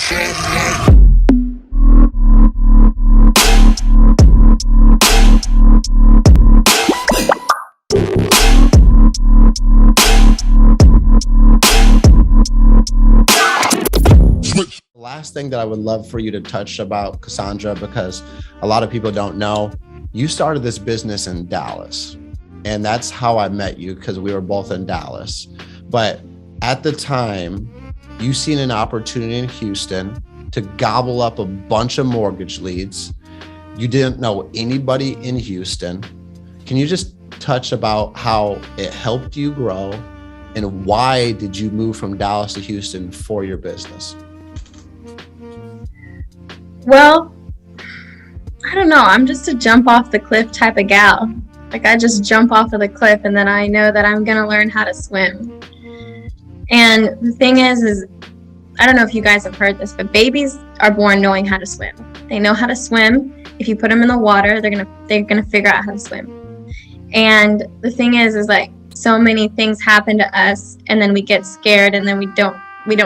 Last thing that I would love for you to touch about, Cassandra, because a lot of people don't know, you started this business in Dallas, and that's how I met you, because we were both in Dallas. But at the time, you seen an opportunity in Houston to gobble up a bunch of mortgage leads. You didn't know anybody in Houston. Can you just touch about how it helped you grow, and why did you move from Dallas to Houston for your business? Well, I don't know. I'm just a jump off the cliff type of gal. Like, I just jump off of the cliff and then I know that I'm going to learn how to swim. And the thing is I don't know if you guys have heard this, but babies are born knowing how to swim. They know how to swim. If you put them in the water, they're going to figure out how to swim. And the thing is like, so many things happen to us and then we get scared and then we don't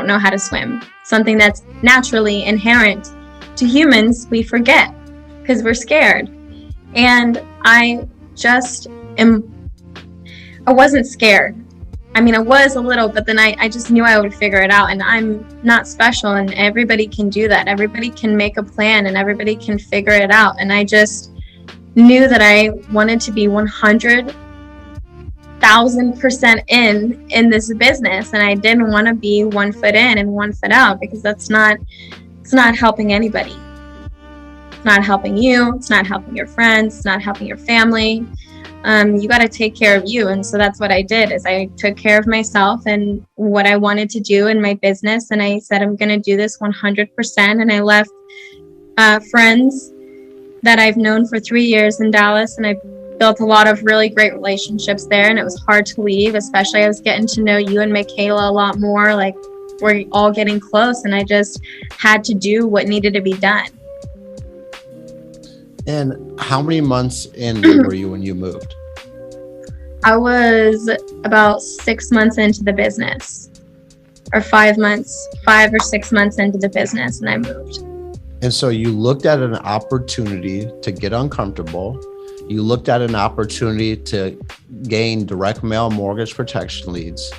know how to swim. Something that's naturally inherent to humans, we forget because we're scared. And I wasn't scared. I mean, I was a little, but then I just knew I would figure it out. And I'm not special, and everybody can do that. Everybody can make a plan and everybody can figure it out. And I just knew that I wanted to be 100,000% in this business. And I didn't want to be 1 foot in and 1 foot out, because it's not helping anybody. It's not helping you. It's not helping your friends. It's not helping your family. You got to take care of you. And so that's what I did, is I took care of myself and what I wanted to do in my business. And I said, I'm going to do this 100%. And I left friends that I've known for 3 years in Dallas. And I built a lot of really great relationships there. And it was hard to leave, especially I was getting to know you and Michaela a lot more. Like, we're all getting close, and I just had to do what needed to be done. And how many months in were you when you moved? I was about 6 months into the business, or 5 or 6 months into the business, and I moved. And so you looked at an opportunity to get uncomfortable. You looked at an opportunity to gain direct mail mortgage protection leads,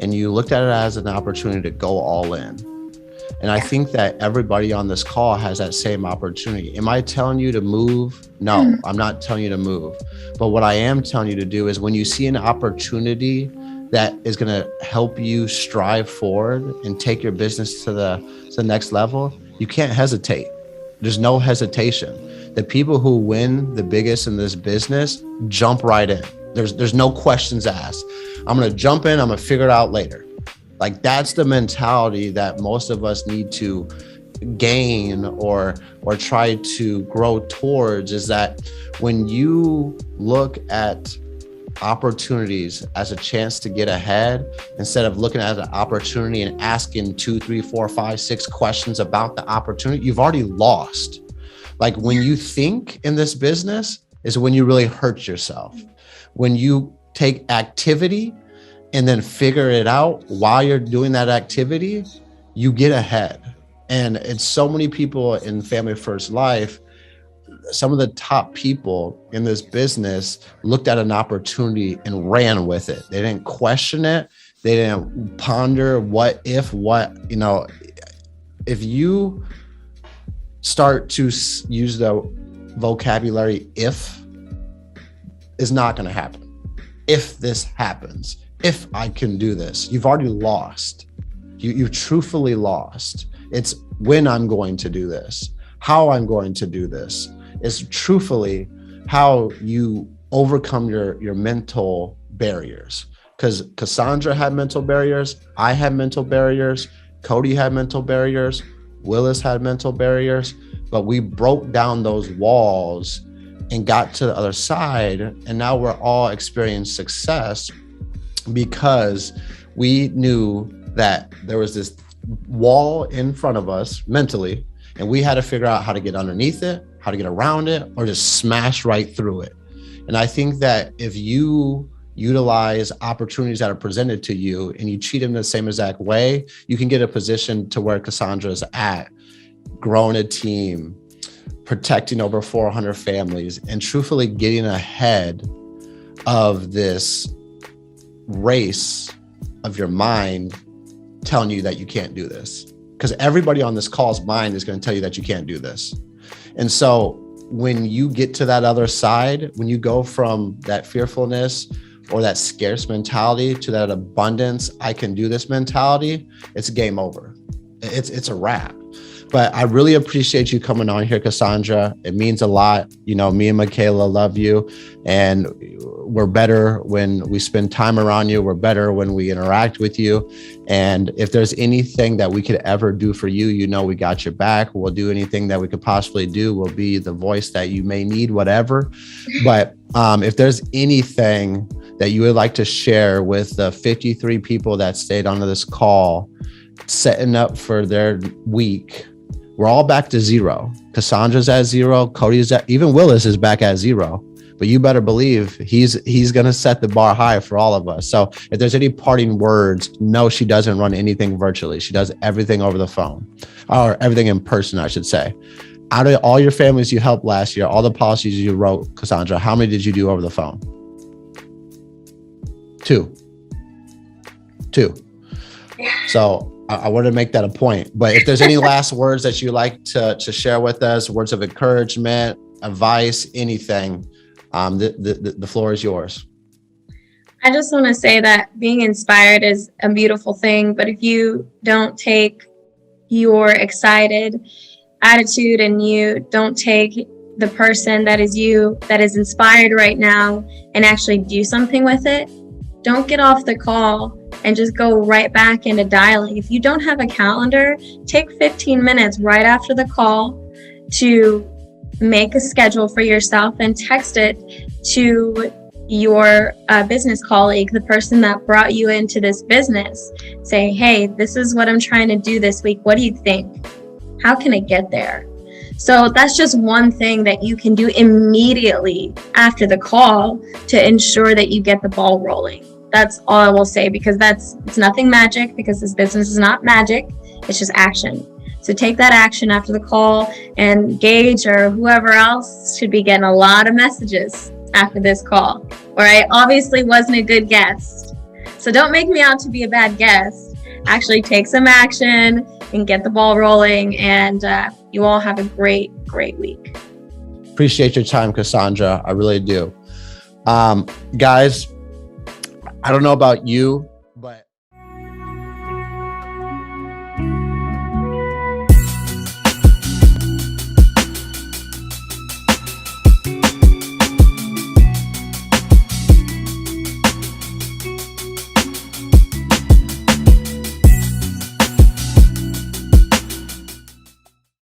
and you looked at it as an opportunity to go all in. And I think that everybody on this call has that same opportunity. Am I telling you to move? No, I'm not telling you to move. But what I am telling you to do is, when you see an opportunity that is going to help you strive forward and take your business to the next level, you can't hesitate. There's no hesitation. The people who win the biggest in this business jump right in. There's no questions asked. I'm going to jump in. I'm going to figure it out later. Like, that's the mentality that most of us need to gain or try to grow towards, is that when you look at opportunities as a chance to get ahead, instead of looking at an opportunity and asking 2, 3, 4, 5, 6 questions about the opportunity, you've already lost. Like, when you think in this business is when you really hurt yourself. When you take activity and then figure it out while you're doing that activity, you get ahead. And it's so many people in Family First Life, some of the top people in this business looked at an opportunity and ran with it. They didn't question it. They didn't ponder what if, if you start to use the vocabulary, if, is not going to happen. If this happens, if I can do this, you've already lost. You've truthfully lost. It's when I'm going to do this, how I'm going to do this. It's truthfully how you overcome your mental barriers. Because Cassandra had mental barriers, I had mental barriers, Cody had mental barriers, Willis had mental barriers, but we broke down those walls and got to the other side. And now we're all experiencing success because we knew that there was this wall in front of us mentally, and we had to figure out how to get underneath it, how to get around it, or just smash right through it. And I think that if you utilize opportunities that are presented to you and you treat them the same exact way, you can get a position to where Cassandra's at, growing a team, protecting over 400 families, and truthfully getting ahead of this race of your mind telling you that you can't do this. Because everybody on this call's mind is going to tell you that you can't do this. And so when you get to that other side, when you go from that fearfulness or that scarce mentality to that abundance, I can do this mentality, it's game over. It's a wrap. But I really appreciate you coming on here, Cassandra. It means a lot. You know, me and Michaela love you, and we're better when we spend time around you. We're better when we interact with you. And if there's anything that we could ever do for you, you know, we got your back. We'll do anything that we could possibly do. We'll be the voice that you may need, whatever. But if there's anything that you would like to share with the 53 people that stayed on this call, setting up for their week, we're all back to zero. Cassandra's at zero. Cody's at, even Willis is back at zero. But you better believe he's going to set the bar high for all of us. So if there's any parting words, no, she doesn't run anything virtually. She does everything over the phone, or everything in person, I should say. Out of all your families you helped last year, all the policies you wrote, Cassandra, how many did you do over the phone? Two. Yeah. So I wanted to make that a point. But if there's any last words that you like to share with us, words of encouragement, advice, anything, the floor is yours. I just want to say that being inspired is a beautiful thing, but if you don't take your excited attitude and you don't take the person that is you, that is inspired right now, and actually do something with it, don't get off the call and just go right back into dialing. If you don't have a calendar, take 15 minutes right after the call to make a schedule for yourself and text it to your business colleague, the person that brought you into this business. Say, hey, this is what I'm trying to do this week. What do you think? How can I get there? So that's just one thing that you can do immediately after the call to ensure that you get the ball rolling. That's all I will say, because it's nothing magic, because this business is not magic. It's just action. So take that action after the call, and Gage or whoever else should be getting a lot of messages after this call, or I obviously wasn't a good guest. So don't make me out to be a bad guest. Actually take some action and get the ball rolling, and you all have a great, great week. Appreciate your time, Cassandra. I really do. Guys, I don't know about you,